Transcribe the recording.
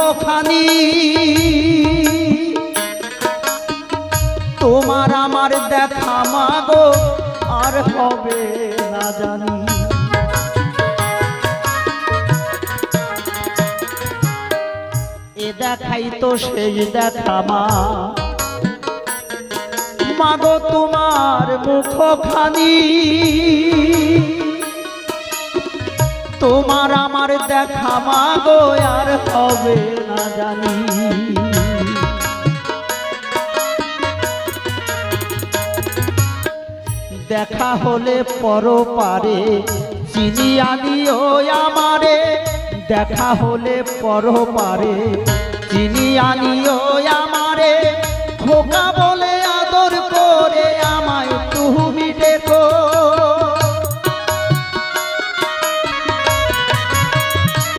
মুখখানি তোমার আমার দেখা মাগো আর হবে না জানি। এ দেখাই তো সেই দেখা মা মাগো তোমার মুখখানি তোমার আমার দেখা মাগো আর হবে না জানি। দেখা হলে পরপারে চিনি আনিও আমারে, দেখা হলে পরপারে চিনি আনিও আমারে, খোকা